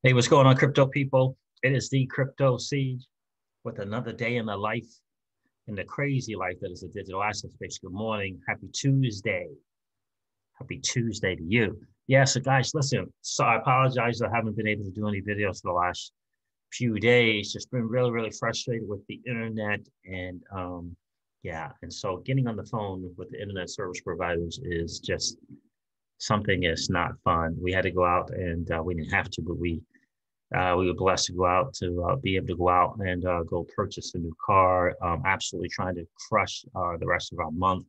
Hey, what's going on, crypto people? It is the Crypto Siege with another day in the life, in the crazy life that is a digital asset space. Good morning. Happy Tuesday. Happy Tuesday to you. Yeah, so guys, listen, so I apologize I haven't been able to do any videos for the last few days. Just been really, really frustrated with the internet. And yeah, and so getting on the phone with the internet service providers is just something that's not fun. We had to go out and we didn't have to, but we were blessed to go out to be able to go out and go purchase a new car. Absolutely trying to crush the rest of our month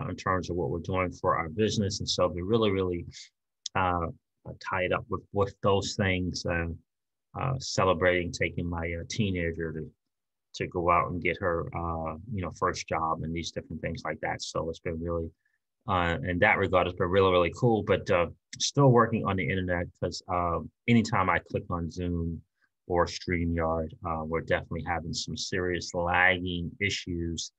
in terms of what we're doing for our business. And so we're really, really tied up with those things, celebrating taking my teenager to go out and get her, first job and these different things like that. So it's been really, in that regard, it's been really, really cool, but still working on the internet because anytime I click on Zoom or StreamYard, we're definitely having some serious lagging issues.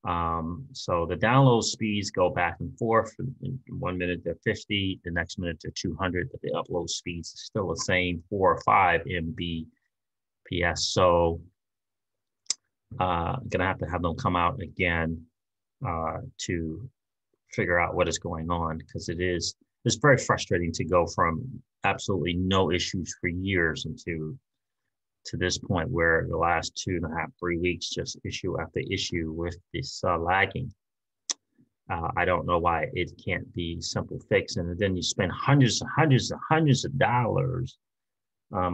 So the download speeds go back and forth. In 1 minute they're 50, the next minute they're 200, but the upload speeds are still the same, 4 or 5 Mbps. So gonna have to have them come out again to figure out what is going on, because it's very frustrating to go from absolutely no issues for years to this point where the last 2.5, 3 weeks, just issue after issue with this lagging. I don't know why it can't be simple fix. And then you spend hundreds and hundreds and hundreds of dollars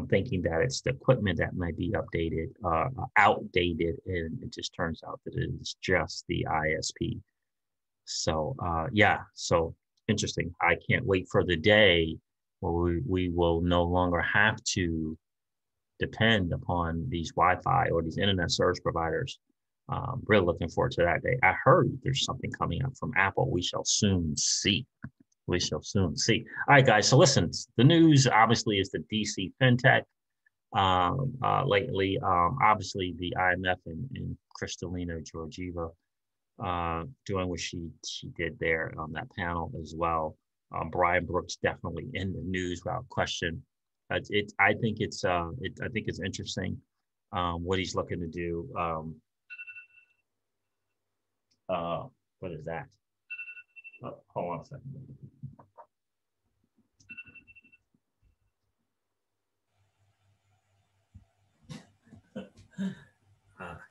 thinking that it's the equipment that might be updated, outdated, and it just turns out that it is just the ISP. So yeah, so interesting. I can't wait for the day where we will no longer have to depend upon these Wi-Fi or these internet service providers. Really looking forward to that day. I heard there's something coming up from Apple. We shall soon see. We shall soon see. All right, guys. So listen, the news obviously is the DC fintech lately. Obviously, the IMF and Kristalina Georgieva doing what she did there on that panel as well. Brian Brooks definitely in the news without question. I think it's interesting what he's looking to do. What is that? Oh, hold on a second.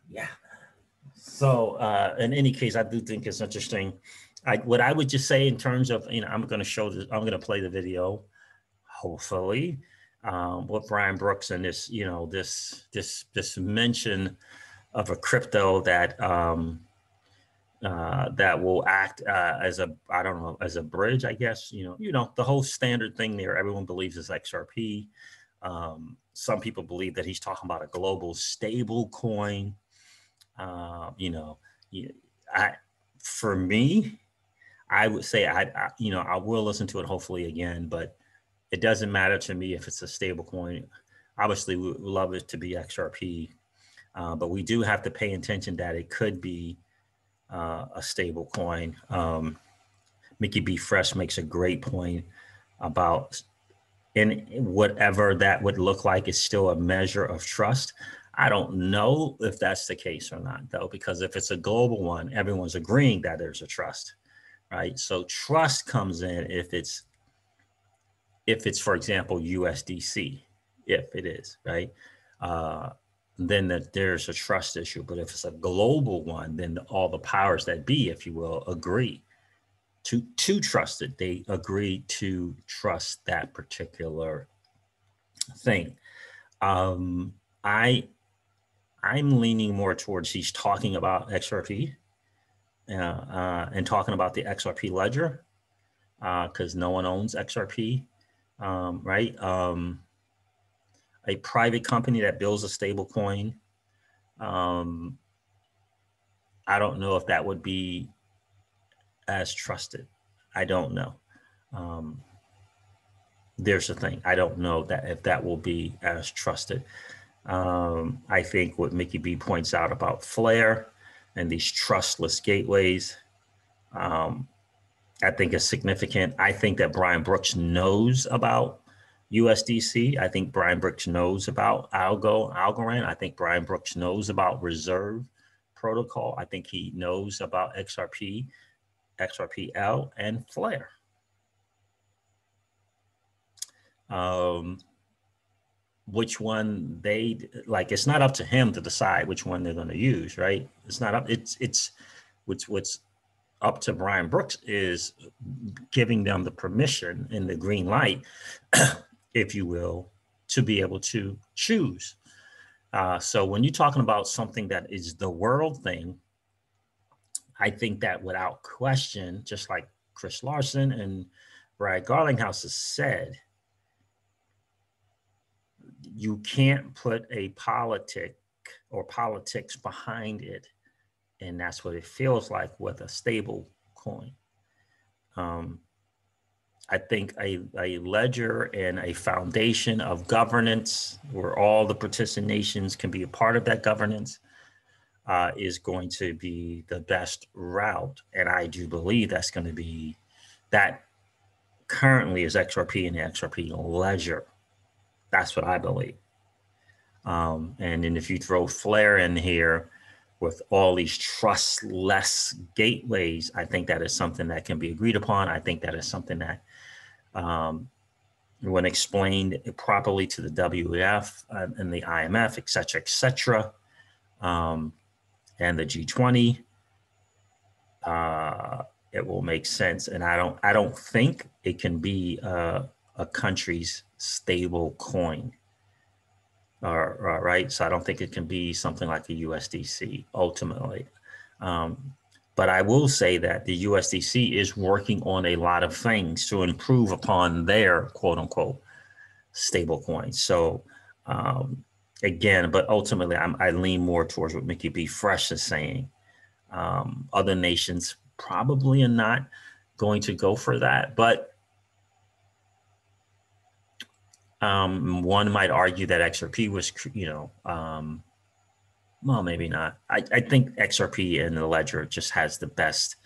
Yeah. So in any case, I do think it's interesting. What I would just say in terms of, I'm going to show this, I'm going to play the video, hopefully, with Brian Brooks and this, this mention of a crypto that that will act as as a bridge, I guess. The whole standard thing there, everyone believes is XRP. Some people believe that he's talking about a global stable coin. For me, I would say I will listen to it hopefully again, but it doesn't matter to me if it's a stable coin. Obviously, we would love it to be XRP, but we do have to pay attention that it could be a stable coin. Mickey B. Fresh makes a great point about in whatever that would look like is still a measure of trust. I don't know if that's the case or not, though, because if it's a global one, everyone's agreeing that there's a trust, right? So trust comes in if it's, for example, USDC, if it is, right? Then there's a trust issue. But if it's a global one, then all the powers that be, if you will, agree to trust it. They agree to trust that particular thing. I'm leaning more towards he's talking about XRP and talking about the XRP ledger because no one owns XRP, right? A private company that builds a stable coin. I don't know if that would be as trusted. I don't know. There's the thing. I don't know that if that will be as trusted. I think what Mickey B points out about Flare and these trustless gateways, I think is significant. I think that Brian Brooks knows about USDC, I think Brian Brooks knows about Algorand. I think Brian Brooks knows about Reserve Protocol. I think he knows about XRP, XRPL, and Flare. Which one they like, it's not up to him to decide which one they're going to use, right? It's not up, it's what's up to Brian Brooks is giving them the permission and the green light, if you will, to be able to choose. So when you're talking about something that is the world thing, I think that without question, just like Chris Larson and Brad Garlinghouse has said, you can't put a politic or politics behind it. And that's what it feels like with a stable coin. I think a ledger and a foundation of governance where all the participant nations can be a part of that governance is going to be the best route. And I do believe that's going to be, that currently is XRP and the XRP ledger. That's what I believe. And then if you throw Flare in here with all these trustless gateways, I think that is something that can be agreed upon. I think that is something that, when explained properly to the WEF and the IMF, et cetera, and the G20, it will make sense. And I don't think it can be a country's stable coin. Right, so I don't think it can be something like a USDC ultimately. But I will say that the USDC is working on a lot of things to improve upon their quote unquote stable coin. So again, but ultimately I lean more towards what Mickey B. Fresh is saying. Other nations probably are not going to go for that, but one might argue that XRP was, well, maybe not. I think XRP and the ledger just has the best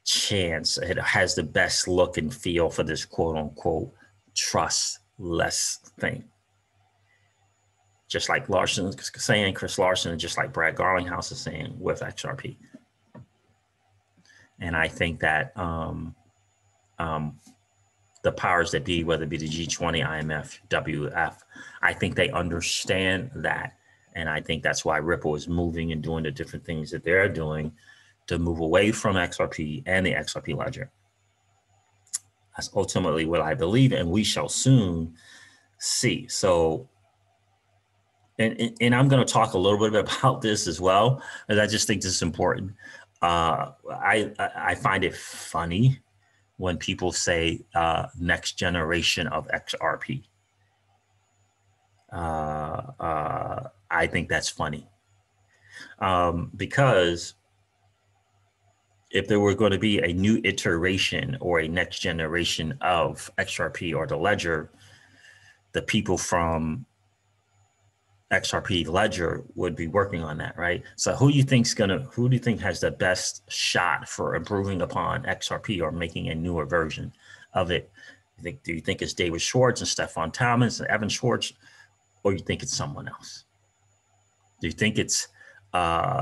chance. It has the best look and feel for this quote unquote trustless thing. Just like Larson is saying, Chris Larson, and just like Brad Garlinghouse is saying with XRP. And I think that the powers that be, whether it be the G20, IMF, WF, I think they understand that. And I think that's why Ripple is moving and doing the different things that they're doing to move away from XRP and the XRP ledger. That's ultimately what I believe, and we shall soon see. So, and I'm going to talk a little bit about this as well, because I just think this is important. I find it funny when people say next generation of XRP. I think that's funny because if there were going to be a new iteration or a next generation of XRP or the ledger, the people from XRP ledger would be working on that, right? So who do you think has the best shot for improving upon XRP or making a newer version of it? Do you think it's David Schwartz and Stefan Thomas and Evan Schwartz, or you think it's someone else? Do you think it's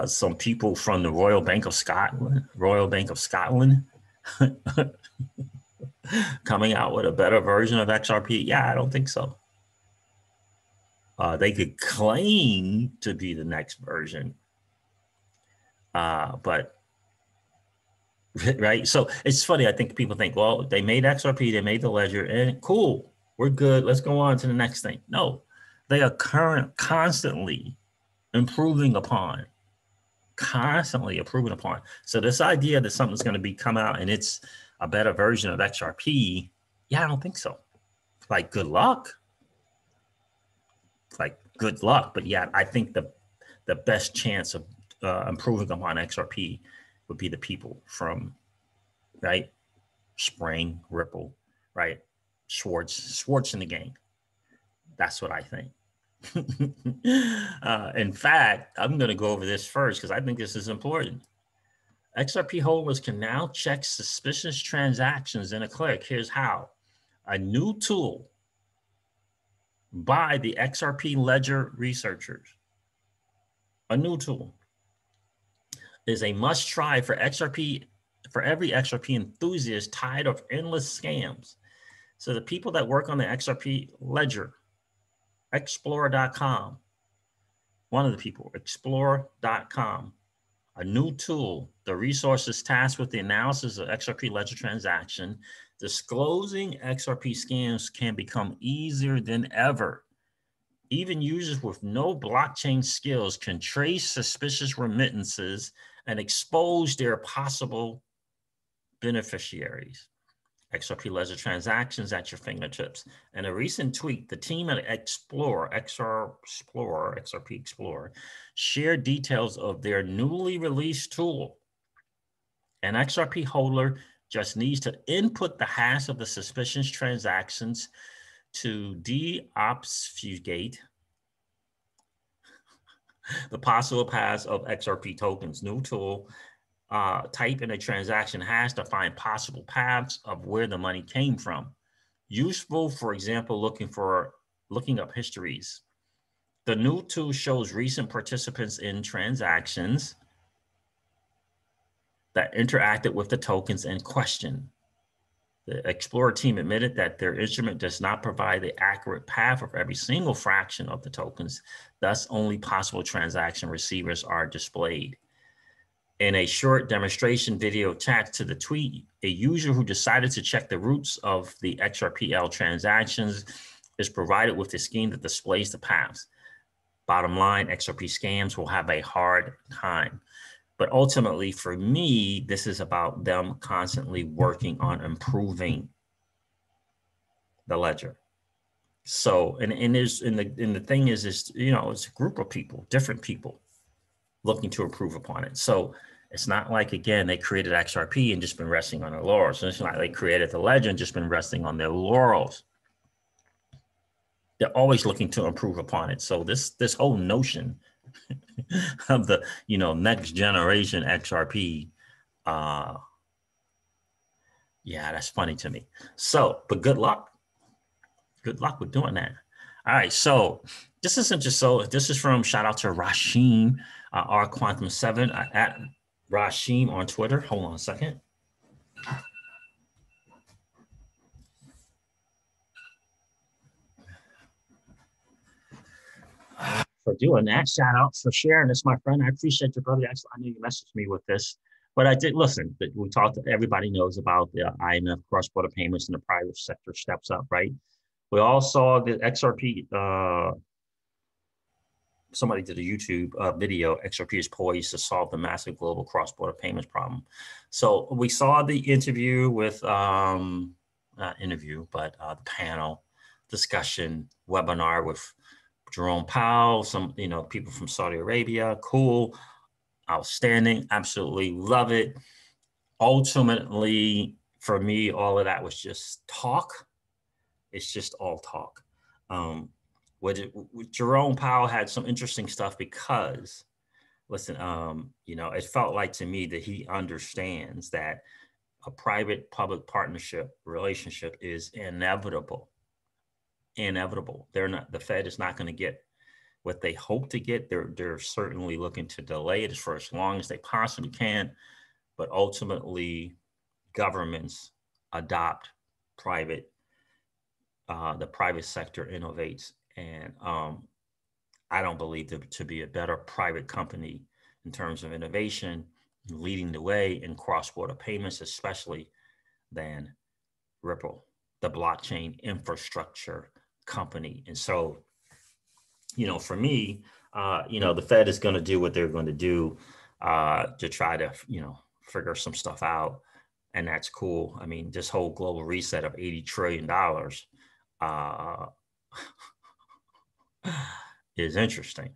some people from the Royal Bank of Scotland coming out with a better version of XRP? Yeah, I don't think so. They could claim to be the next version, but right. So it's funny. I think people think, well, they made XRP, they made the ledger, and cool, we're good. Let's go on to the next thing. No, they are constantly improving upon. So this idea that something's going to come out and it's a better version of XRP, yeah, I don't think so. Like, good luck. But yeah, I think the best chance of improving upon XRP would be the people from, right, Spring, Ripple, right, Schwartz in the gang. That's what I think. In fact, I'm going to go over this first because I think this is important. XRP holders can now check suspicious transactions in a click. Here's how. A new tool by the XRP ledger researchers. A new tool is a must try for XRP, for every XRP enthusiast tired of endless scams. So the people that work on the XRP ledger, explorer.com, one of the people, explorer.com, a new tool, the resources tasked with the analysis of XRP ledger transaction, disclosing XRP scams can become easier than ever. Even users with no blockchain skills can trace suspicious remittances and expose their possible beneficiaries. XRP ledger transactions at your fingertips. In a recent tweet, the team at XRP Explorer, shared details of their newly released tool. An XRP holder just needs to input the hash of the suspicious transactions to deobfuscate the possible paths of XRP tokens. New tool. Type in a transaction hash to find possible paths of where the money came from. Useful, for example, looking up histories. The new tool shows recent participants in transactions that interacted with the tokens in question. The Explorer team admitted that their instrument does not provide the accurate path of every single fraction of the tokens. Thus, only possible transaction receivers are displayed. In a short demonstration video attached to the tweet, a user who decided to check the roots of the XRPL transactions is provided with a scheme that displays the paths. Bottom line, XRP scams will have a hard time. But ultimately, for me, this is about them constantly working on improving the ledger. So, and the thing is, you know, it's a group of people, different people looking to improve upon it. So it's not like, again, they created XRP and just been resting on their laurels. So it's not like they created the ledger and just been resting on their laurels. They're always looking to improve upon it. So this whole notion of the, you know, next generation XRP, yeah, that's funny to me. So, but good luck. Good luck with doing that. All right, so this isn't just so. This is from, shout out to Rashim, R Quantum 7 at Rashim on Twitter. Hold on a second. For doing that, shout out for sharing this, my friend. I appreciate your brother. Actually, I knew you messaged me with this, but I did listen. We talked. Everybody knows about the IMF cross-border payments and the private sector steps up, right? We all saw the XRP. Somebody did a YouTube video. XRP is poised to solve the massive global cross-border payments problem. So we saw the interview with not interview, but the panel discussion webinar with Jerome Powell, some, you know, people from Saudi Arabia. Cool, outstanding, absolutely love it. Ultimately, for me, all of that was just talk. It's just all talk. Jerome Powell had some interesting stuff because, listen, you know, it felt like to me that he understands that a private-public partnership relationship is inevitable. Inevitable. The Fed is not going to get what they hope to get. They're certainly looking to delay it for as long as they possibly can. But ultimately, governments adopt the private sector innovates. And I don't believe there to be a better private company in terms of innovation, leading the way in cross-border payments, especially than Ripple, the blockchain infrastructure company. And so, you know, for me, you know, the Fed is going to do what they're going to do to try to, you know, figure some stuff out. And that's cool. I mean, this whole global reset of $80 trillion is interesting.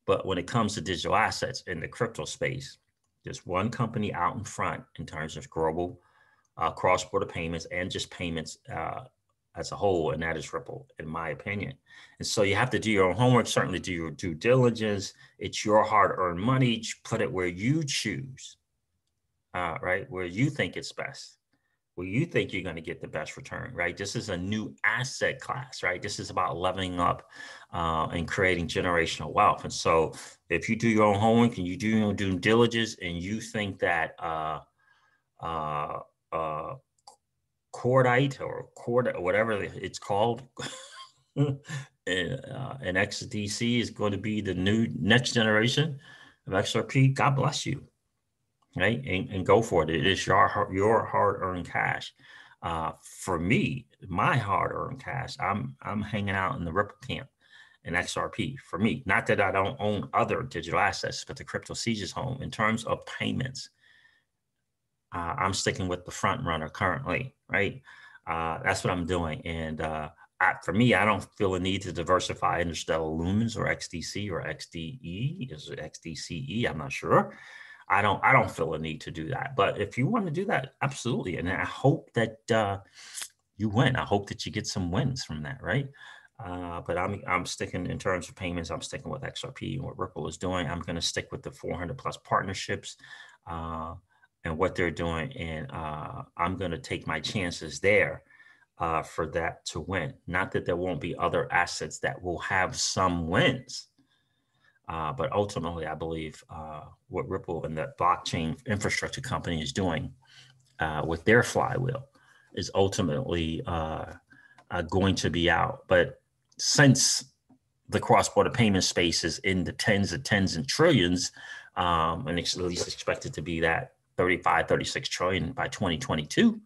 But when it comes to digital assets in the crypto space, there's one company out in front in terms of global cross-border payments and just payments as a whole, and that is Ripple, in my opinion. And so you have to do your own homework, certainly do your due diligence. It's your hard-earned money. Put it where you choose, right? Where you think it's best. where you think you're going to get the best return, right? This is a new asset class, right? This is about leveling up and creating generational wealth. And so if you do your own homework and you do your own due diligence and you think that cordite or whatever it's called, and XDC is going to be the new next generation of XRP, God bless you, right? And go for it. It is your hard-earned cash. For me, my hard-earned cash, I'm hanging out in the Ripple camp in XRP. For me, not that I don't own other digital assets, but the crypto Siege's home. In terms of payments, I'm sticking with the front runner currently, right? That's what I'm doing. And for me, I don't feel a need to diversify into stellar lumens or XDC or XDE. Is it XDCE? I'm not sure. I don't feel a need to do that. But if you want to do that, absolutely. And I hope that you win. I hope that you get some wins from that, right? But I'm sticking in terms of payments. I'm sticking with XRP and what Ripple is doing. I'm going to stick with the 400 plus partnerships and what they're doing, and I'm going to take my chances there for that to win. Not that there won't be other assets that will have some wins, but ultimately, I believe what Ripple and the blockchain infrastructure company is doing with their flywheel is ultimately going to be out. But since the cross-border payment space is in the tens and trillions, and it's at least expected to be that 35, 36 trillion by 2022,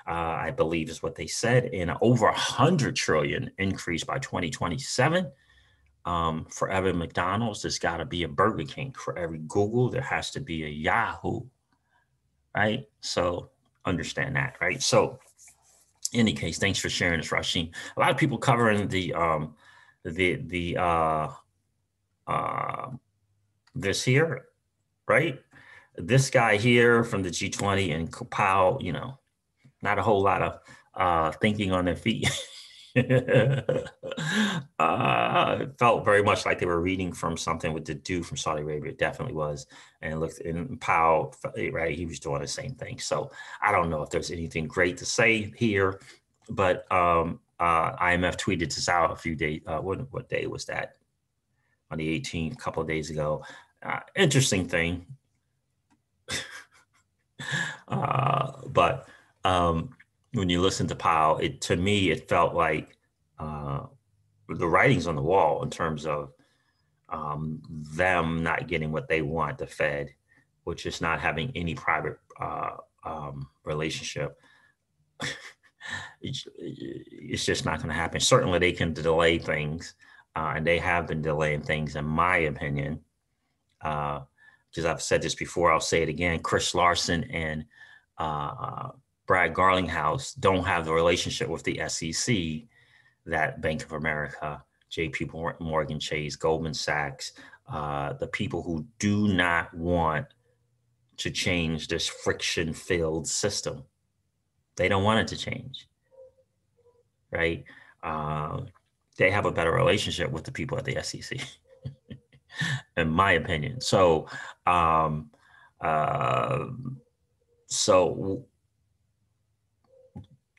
I believe is what they said, and over 100 trillion increase by 2027. For every McDonald's, there's got to be a Burger King. For every Google, there has to be a Yahoo, right? So understand that, right? So in any case, thanks for sharing this, Rasheen. A lot of people covering this here, right? This guy here from the G20 and Powell, you know, not a whole lot of thinking on their feet. It felt very much like they were reading from something with the dude from Saudi Arabia. It definitely was. And looked, and Powell, right, he was doing the same thing. So I don't know if there's anything great to say here, but IMF tweeted this out a few days. What day was that? On the 18th, a couple of days ago. Interesting thing. But when you listen to Powell, to me, it felt like the writing's on the wall in terms of them not getting what they want, the Fed, which is not having any private relationship. It's just not going to happen. Certainly, they can delay things, and they have been delaying things, in my opinion. Because I've said this before, I'll say it again. Chris Larson and Brad Garlinghouse don't have the relationship with the SEC that Bank of America, JP Morgan Chase, Goldman Sachs, the people who do not want to change this friction-filled system. They don't want it to change, right? They have a better relationship with the people at the SEC, in my opinion. So, so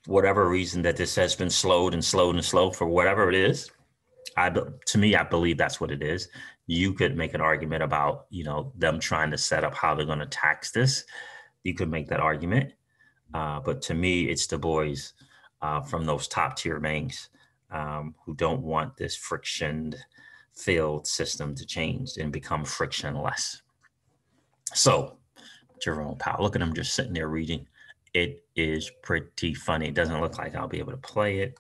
whatever reason that this has been slowed for whatever it is, to me, I believe that's what it is. You could make an argument about, you know, them trying to set up how they're going to tax this. You could make that argument. But to me, it's the boys from those top tier banks who don't want this friction-filled system to change and become frictionless. So, Jerome Powell, look at him just sitting there reading. It is pretty funny. It doesn't look like I'll be able to play it.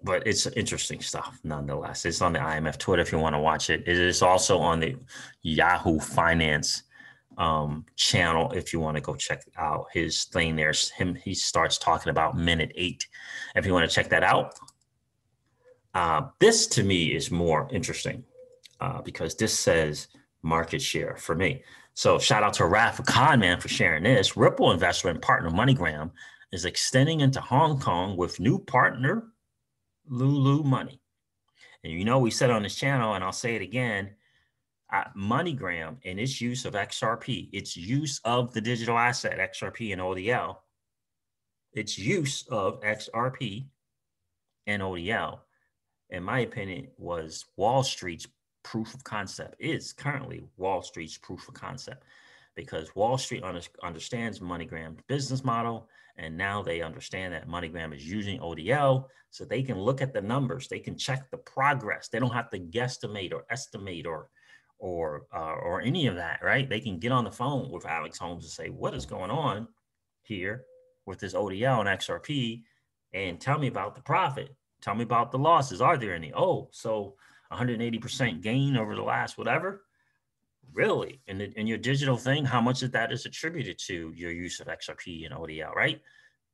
But it's interesting stuff nonetheless. It's on the IMF Twitter if you want to watch it. It is also on the Yahoo Finance channel if you want to go check out his thing. There's him. He starts talking about minute 8. If you want to check that out. This to me is more interesting because this says market share for me. So shout out to Raf Conman for sharing this. Ripple investor and partner Moneygram is extending into Hong Kong with new partner Lulu Money. And you know, we said on this channel, and I'll say it again, Moneygram and its use of XRP, its use of the digital asset XRP and ODL, its use of XRP and ODL, in my opinion, was Wall Street's proof of concept, is currently Wall Street's proof of concept, because Wall Street understands MoneyGram's business model, and now they understand that MoneyGram is using ODL, so they can look at the numbers, they can check the progress. They don't have to guesstimate or estimate or any of that, right? They can get on the phone with Alex Holmes and say, what is going on here with this ODL and XRP, and tell me about the profit. Tell me about the losses. Are there any? Oh, so 180% gain over the last whatever? Really? In your digital thing, how much of that is attributed to your use of XRP and ODL, right?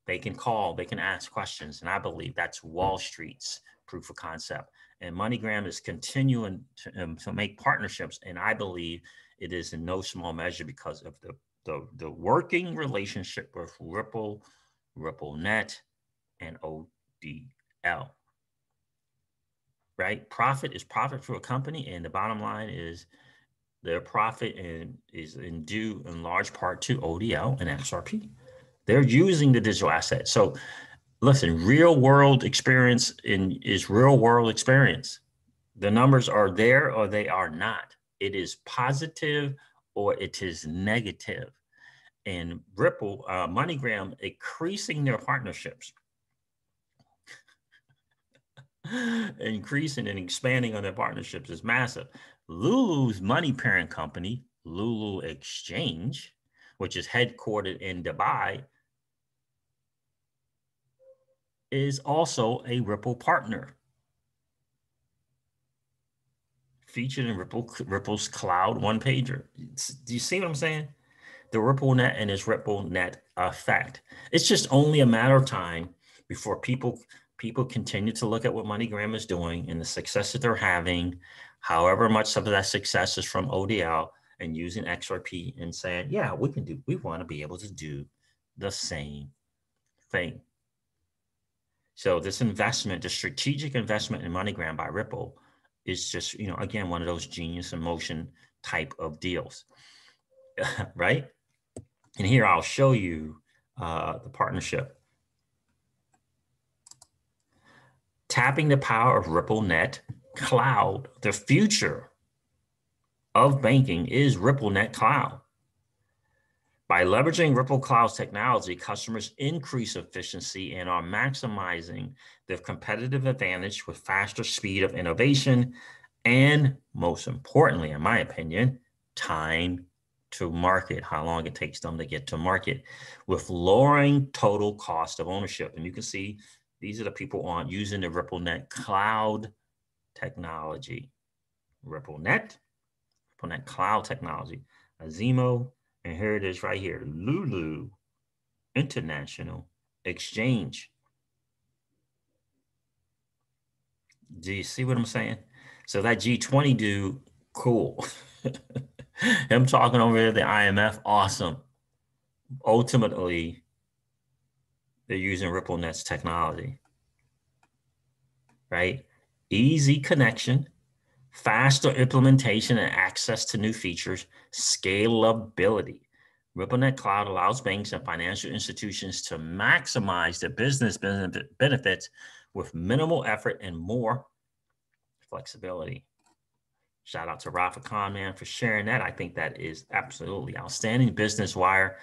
They can call, they can ask questions. And I believe that's Wall Street's proof of concept. And MoneyGram is continuing to make partnerships. And I believe it is in no small measure because of the working relationship with Ripple, RippleNet, and ODL. Right? Profit is profit for a company. And the bottom line is their profit is due in large part to ODL and XRP. They're using the digital asset. So listen, real world experience is real world experience. The numbers are there or they are not. It is positive or it is negative. And Ripple, MoneyGram, increasing their partnerships, increasing and expanding on their partnerships is massive. Lulu's money parent company, Lulu Exchange, which is headquartered in Dubai, is also a Ripple partner, featured in Ripple's cloud one pager. Do you see what I'm saying? The RippleNet and its RippleNet effect. It's just only a matter of time before people continue to look at what MoneyGram is doing and the success that they're having, however much of that success is from ODL and using XRP, and saying, yeah, we want to be able to do the same thing. So this investment, the strategic investment in MoneyGram by Ripple is just, again, one of those genius in motion type of deals, right? And here I'll show you the partnership. Tapping the power of RippleNet Cloud. The future of banking is RippleNet Cloud. By leveraging Ripple Cloud's technology, customers increase efficiency and are maximizing their competitive advantage with faster speed of innovation and, most importantly, in my opinion, time to market, how long it takes them to get to market, with lowering total cost of ownership. And you can see these are the people using the RippleNet Cloud technology. RippleNet Cloud technology, Azimo, and here it is right here, Lulu International Exchange. Do you see what I'm saying? So that G20 dude, cool. Him talking over there, the IMF, awesome. Ultimately, they're using RippleNet's technology, right? Easy connection, faster implementation and access to new features, scalability. RippleNet Cloud allows banks and financial institutions to maximize their business benefits with minimal effort and more flexibility. Shout out to Rafa Khan, man, for sharing that. I think that is absolutely outstanding. Business Wire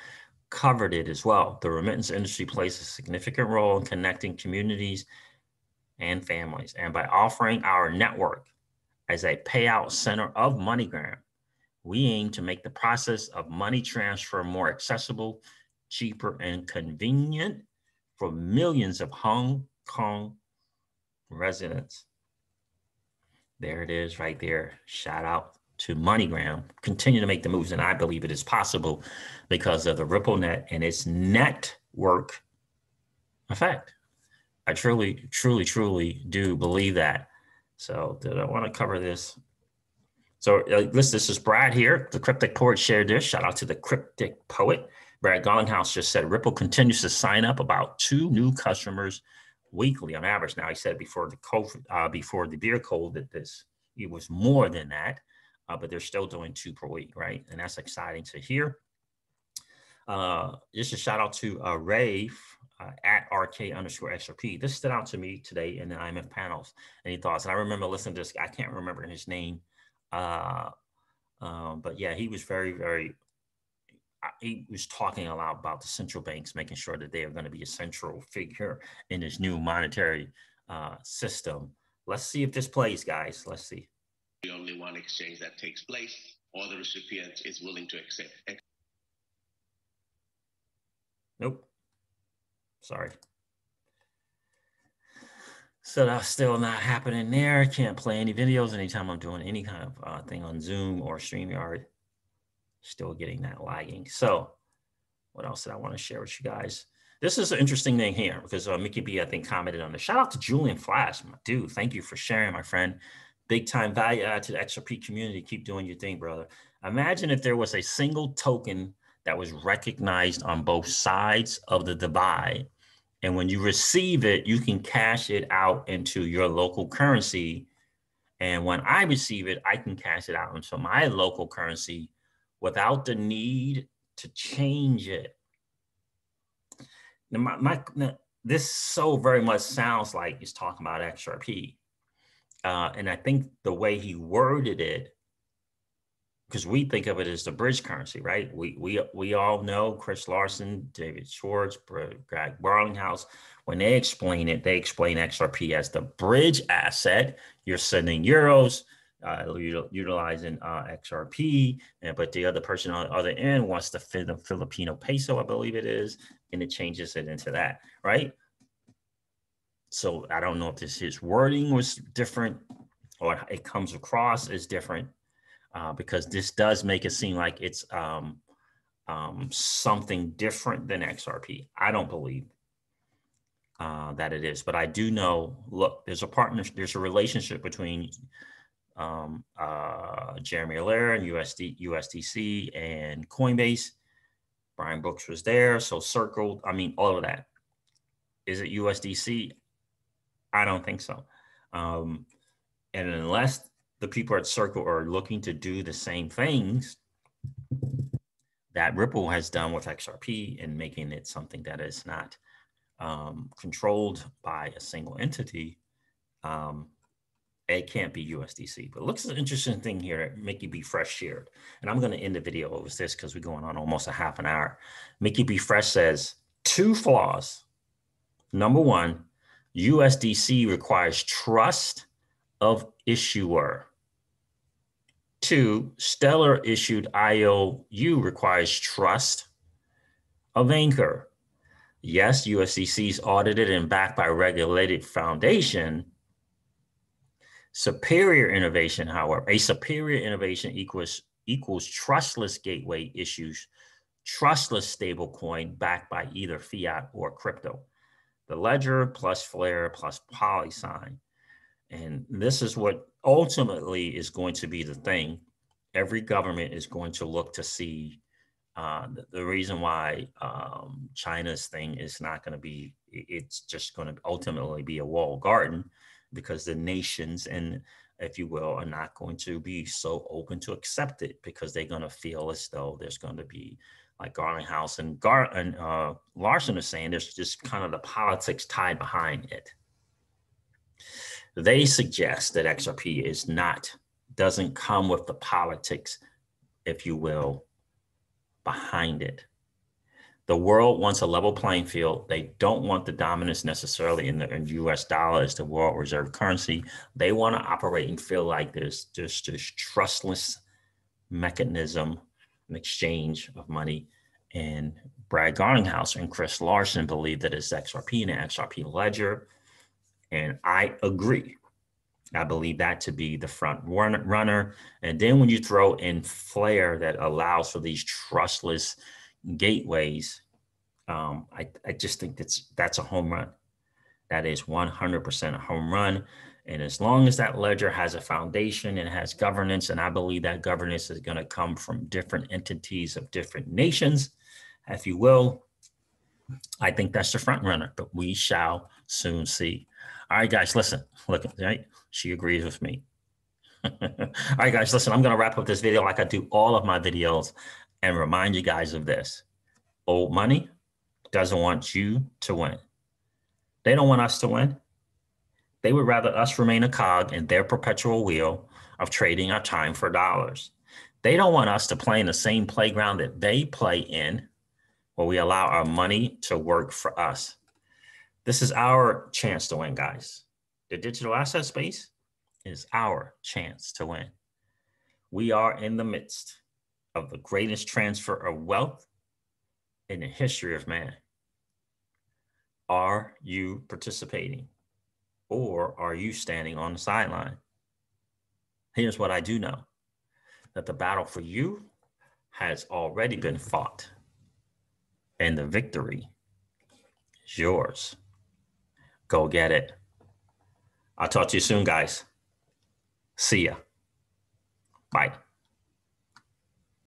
covered it as well. The remittance industry plays a significant role in connecting communities and families. And by offering our network as a payout center of MoneyGram, we aim to make the process of money transfer more accessible, cheaper, and convenient for millions of Hong Kong residents. There it is right there. Shout out to MoneyGram. Continue to make the moves, and I believe it is possible because of the RippleNet and its network effect. I truly, truly, truly do believe that. So did I want to cover this? So this is Brad here. The Cryptic Poet shared this. Shout out to the Cryptic Poet. Brad Garlinghouse just said Ripple continues to sign up about 2 new customers weekly on average. Now he said before the COVID, before the beer cold that it was more than that. but they're still doing 2 per week, right? And that's exciting to hear. Just a shout out to Rave at RK_XRP. This stood out to me today in the IMF panels. Any thoughts? And I remember listening to this. I can't remember his name, but yeah, he was he was talking a lot about the central banks making sure that they are going to be a central figure in this new monetary system. Let's see if this plays, guys. Let's see. The only one exchange that takes place, or the recipient is willing to accept. Nope. Sorry. So that's still not happening there. I can't play any videos anytime I'm doing any kind of thing on Zoom or StreamYard. Still getting that lagging. So what else did I want to share with you guys? This is an interesting thing here because Mickey B, I think, commented on this. Shout out to Julian Flash, my dude. Thank you for sharing, my friend. Big time value add to the XRP community. Keep doing your thing, brother. Imagine if there was a single token that was recognized on both sides of the divide. And when you receive it, you can cash it out into your local currency. And when I receive it, I can cash it out into my local currency without the need to change it. Now, this so very much sounds like he's talking about XRP. And I think the way he worded it, because we think of it as the bridge currency, right? We all know Chris Larson, David Schwartz, Greg Barlinghouse. When they explain it, they explain XRP as the bridge asset. You're sending euros, utilizing XRP, but the other person on the other end wants the Filipino peso, I believe it is, and it changes it into that, right? So I don't know if his wording was different or it comes across as different. Because this does make it seem like it's something different than XRP. I don't believe that it is, but I do know, look, there's a relationship between Jeremy Allaire and USDC and Coinbase. Brian Brooks was there, so Circle, I mean, all of that. Is it USDC? I don't think so. And unless the people at Circle are looking to do the same things that Ripple has done with XRP and making it something that is not controlled by a single entity, it can't be USDC. But looks an interesting thing here that Mickey B. Fresh shared. And I'm going to end the video over this because we're going on almost a half an hour. Mickey B. Fresh says 2 flaws. Number 1, USDC requires trust of issuer. 2, Stellar issued IOU requires trust of anchor. Yes, USDC is audited and backed by a regulated foundation. Superior innovation, however, a superior innovation equals trustless gateway issues trustless stablecoin backed by either fiat or crypto. The ledger plus Flare plus Polysign. And this is what ultimately is going to be the thing. Every government is going to look to see the reason why China's thing is not going to be, it's just going to ultimately be a walled garden because the nations, and if you will, are not going to be so open to accept it because they're going to feel as though there's going to be, like Garlinghouse and Larson are saying, there's just kind of the politics tied behind it. They suggest that XRP doesn't come with the politics, if you will, behind it. The world wants a level playing field. They don't want the dominance necessarily in the US dollar as the world reserve currency. They want to operate and feel like there's just this trustless mechanism, an exchange of money. And Brad Garlinghouse and Chris Larson believe that it's XRP and the XRP ledger. And I agree. I believe that to be the front runner. And then when you throw in Flare that allows for these trustless gateways, I just think that's a home run. That is 100% a home run. And as long as that ledger has a foundation and has governance, and I believe that governance is going to come from different entities of different nations, if you will, I think that's the front runner, but we shall soon see. All right, guys, listen, look, right? She agrees with me. All right, guys, listen, I'm going to wrap up this video like I do all of my videos and remind you guys of this. Old money doesn't want you to win. They don't want us to win. They would rather us remain a cog in their perpetual wheel of trading our time for dollars. They don't want us to play in the same playground that they play in, where we allow our money to work for us. This is our chance to win, guys. The digital asset space is our chance to win. We are in the midst of the greatest transfer of wealth in the history of man. Are you participating, or are you standing on the sideline? Here's what I do know, that the battle for you has already been fought, and the victory is yours. Go get it. I'll talk to you soon, guys. See ya. Bye.